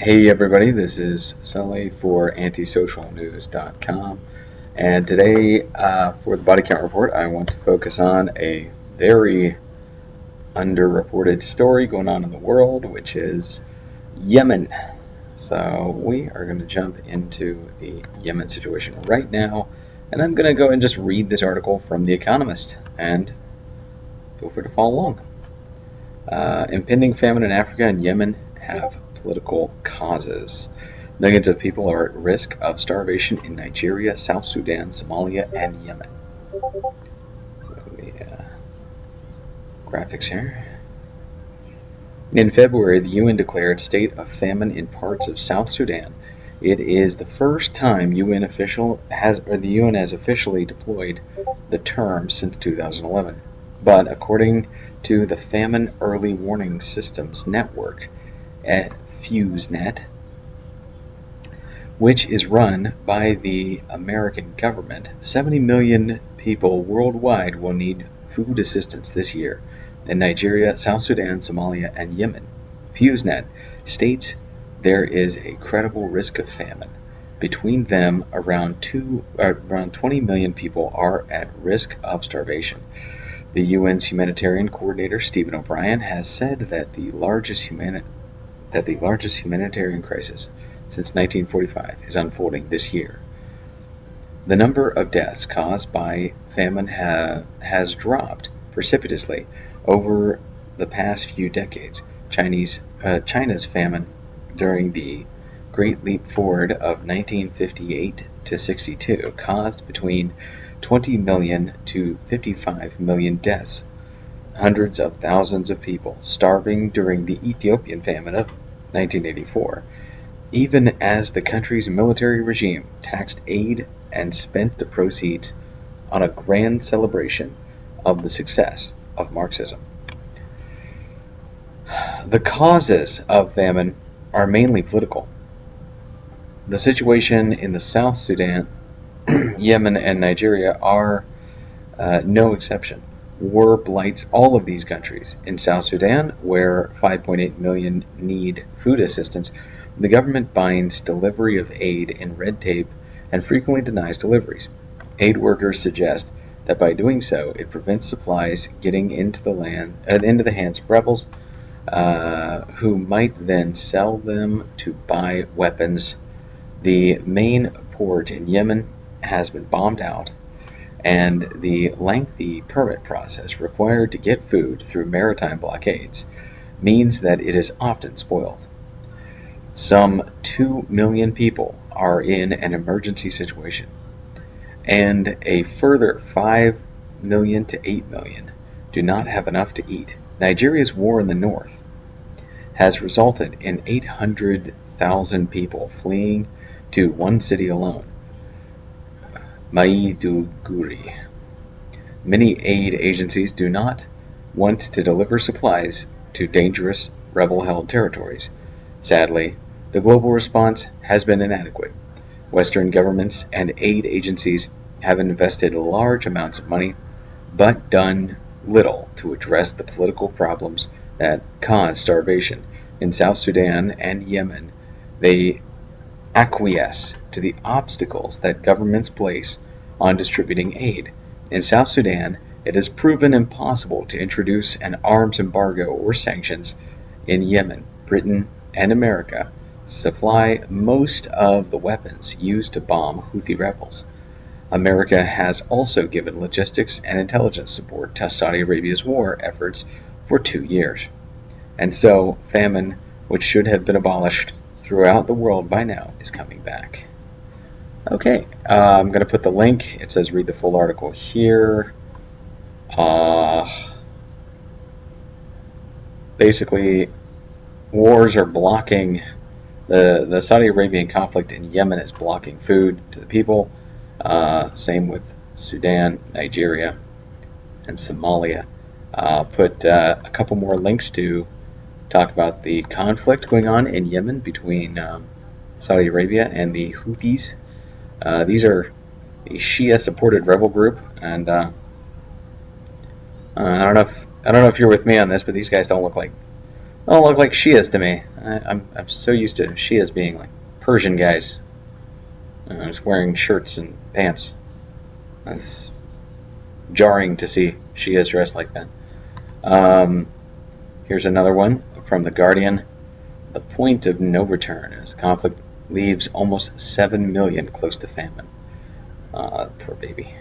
Hey everybody, this is Sully for antisocialnews.com, and today for the body count report I want to focus on a very underreported story going on in the world, which is Yemen. So we are going to jump into the Yemen situation right now, and I'm going to go and just read this article from The Economist, and feel free to follow along. Impending famine in Africa and Yemen have political causes. Millions of people are at risk of starvation in Nigeria, South Sudan, Somalia, and Yemen. So the graphics here. In February, the UN declared state of famine in parts of South Sudan. It is the first time the UN has officially deployed the term since 2011. But according to the Famine Early Warning Systems Network at FuseNet, which is run by the American government, 70 million people worldwide will need food assistance this year in Nigeria, South Sudan, Somalia, and Yemen. FuseNet states there is a credible risk of famine. Between them, around 20 million people are at risk of starvation. The UN's humanitarian coordinator, Stephen O'Brien, has said that the largest humanitarian crisis since 1945 is unfolding this year. The number of deaths caused by famine has dropped precipitously over the past few decades. China's famine during the Great Leap Forward of 1958 to 62 caused between 20 million to 55 million deaths, hundreds of thousands of people starving during the Ethiopian famine of 1984, even as the country's military regime taxed aid and spent the proceeds on a grand celebration of the success of Marxism. The causes of famine are mainly political. The situation in the South Sudan, Yemen, and Nigeria are no exception. War blights all of these countries. In South Sudan, where 5.8 million need food assistance, the government binds delivery of aid in red tape and frequently denies deliveries. Aid workers suggest that by doing so, it prevents supplies getting into the hands of rebels, who might then sell them to buy weapons. The main port in Yemen has been bombed out, and the lengthy permit process required to get food through maritime blockades means that it is often spoiled. Some 2 million people are in an emergency situation, and a further 5 million to 8 million do not have enough to eat. Nigeria's war in the north has resulted in 800,000 people fleeing to one city alone, Maiduguri. Many aid agencies do not want to deliver supplies to dangerous rebel-held territories. Sadly, the global response has been inadequate. Western governments and aid agencies have invested large amounts of money, but done little to address the political problems that cause starvation. In South Sudan and Yemen, they acquiesce to the obstacles that governments place on distributing aid. In South Sudan, it has proven impossible to introduce an arms embargo or sanctions. In Yemen, Britain and America supply most of the weapons used to bomb Houthi rebels. America has also given logistics and intelligence support to Saudi Arabia's war efforts for 2 years. And so, famine, which should have been abolished throughout the world by now, is coming back. Okay, I'm going to put the link. It says read the full article here. Basically, wars are blocking, the Saudi Arabian conflict in Yemen is blocking food to the people. Same with Sudan, Nigeria, and Somalia. I'll put a couple more links to talk about the conflict going on in Yemen between Saudi Arabia and the Houthis. These are a Shia-supported rebel group, and I don't know if you're with me on this, but these guys don't look like don't look like Shias to me. I'm so used to Shias being like Persian guys, just wearing shirts and pants. That's jarring to see Shias dressed like that. Here's another one from The Guardian. The point of no return as conflict leaves almost 7 million close to famine. Poor baby.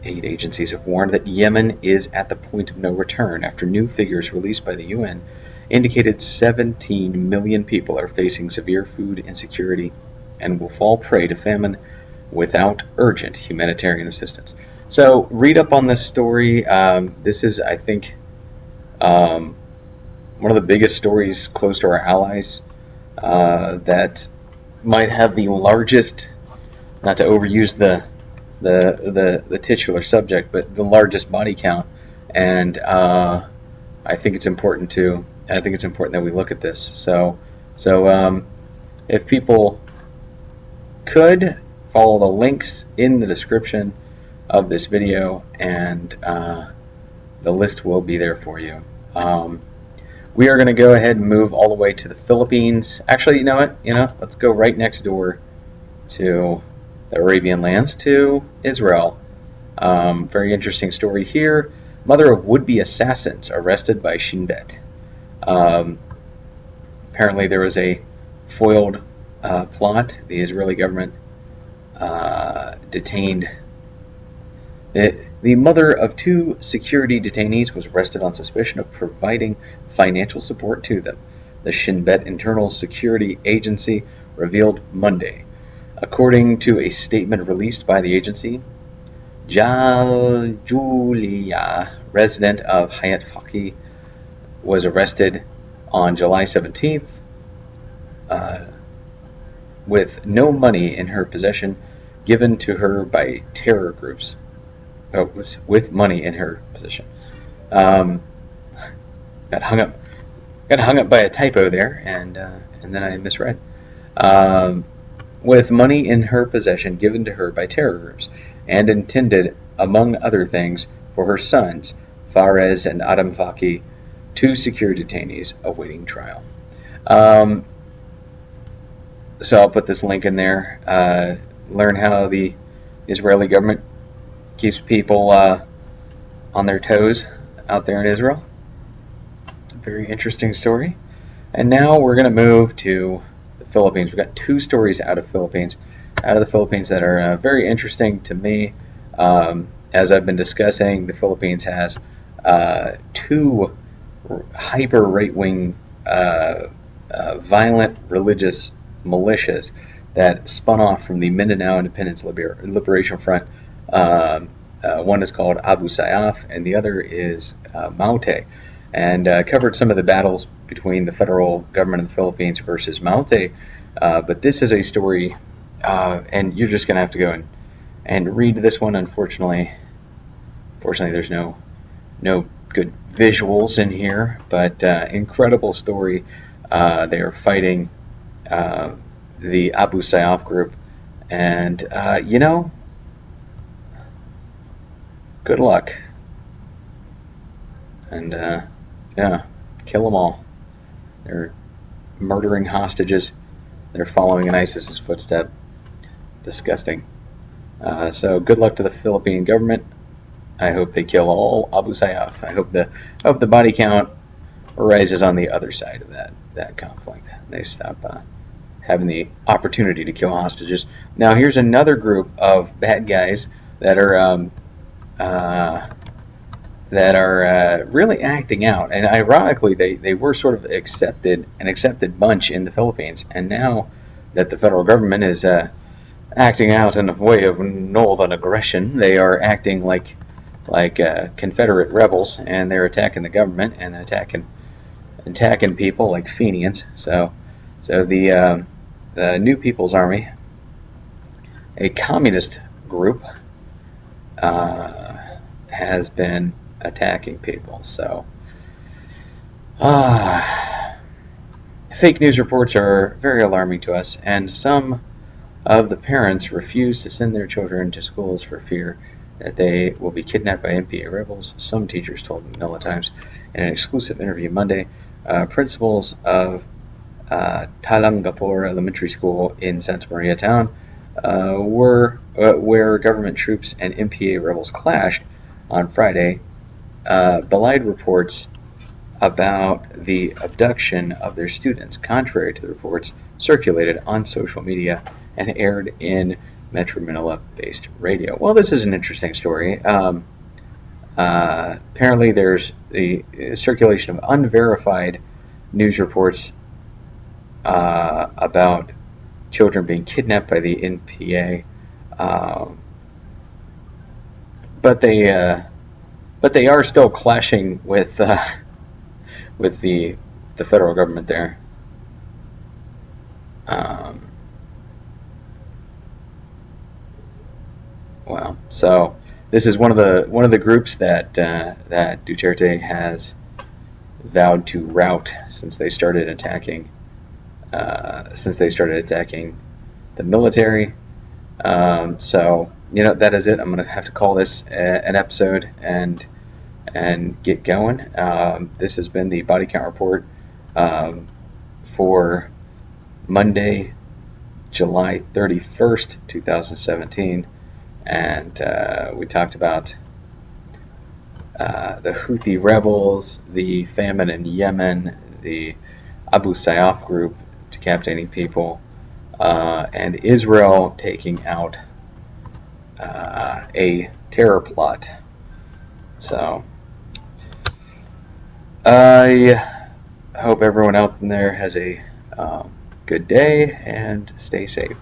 Aid agencies have warned that Yemen is at the point of no return after new figures released by the UN indicated 17 million people are facing severe food insecurity and will fall prey to famine without urgent humanitarian assistance. So read up on this story. This is, I think, one of the biggest stories close to our allies that might have the largest, not to overuse the titular subject, but the largest body count. And I think it's important that we look at this. So if people could follow the links in the description of this video, and the list will be there for you. We are going to go ahead and move all the way to the Philippines. Actually, you know what? Let's go right next door to the Arabian lands, to Israel. Very interesting story here. Mother of would-be assassins arrested by Shin Bet. Apparently there was a foiled plot. The Israeli government detained the mother of 2 security detainees was arrested on suspicion of providing financial support to them, the Shin Bet Internal Security Agency revealed Monday. According to a statement released by the agency, Julia, resident of Houthis, was arrested on July 17th with no money in her possession given to her by terror groups. With money in her possession. Got hung up by a typo there, and then I misread. With money in her possession given to her by terror groups, and intended, among other things, for her sons, Fares and Adam Faki, 2 security detainees awaiting trial. So I'll put this link in there. Learn how the Israeli government keeps people on their toes out there in Israel. It's a very interesting story. And now we're going to move to the Philippines. We've got 2 stories out of the Philippines that are very interesting to me. As I've been discussing, the Philippines has 2 hyper right-wing violent religious militias that spun off from the Mindanao Independence Liberation Front. One is called Abu Sayyaf, and the other is Maute, and covered some of the battles between the federal government of the Philippines versus Maute. But this is a story, and you're just going to have to go and read this one. Unfortunately, there's no good visuals in here, but incredible story. They are fighting the Abu Sayyaf group, and good luck. And yeah, kill them all. They're murdering hostages. They're following in ISIS's footstep. Disgusting. So good luck to the Philippine government. I hope they kill all Abu Sayyaf. I hope the body count rises on the other side of that conflict. They stop having the opportunity to kill hostages. Now here's another group of bad guys that are really acting out, and ironically they were sort of an accepted bunch in the Philippines, and now that the federal government is acting out in a way of northern aggression, they are acting like Confederate rebels, and they're attacking the government and attacking people like Fenians. So the New People's Army, a communist group, has been attacking people. So fake news reports are very alarming to us, and some of the parents refuse to send their children to schools for fear that they will be kidnapped by MPA rebels. Some teachers told Militia Times in an exclusive interview Monday, principals of Talangapur Elementary School in Santa Maria town where government troops and MPA rebels clashed on Friday, belied reports about the abduction of their students, contrary to the reports circulated on social media and aired in Metro Manila-based radio. Well, this is an interesting story. Apparently, there's the circulation of unverified news reports about children being kidnapped by the NPA, but they are still clashing with the federal government there. Wow. So this is one of the groups that Duterte has vowed to rout since they started attacking the military. So that is it. I'm gonna have to call this an episode and get going. This has been the Body Count Report for Monday, July 31st, 2017, and we talked about the Houthi rebels, the famine in Yemen, the Abu Sayyaf group decapitating people, and Israel taking out a terror plot. So I hope everyone out there has a good day and stay safe.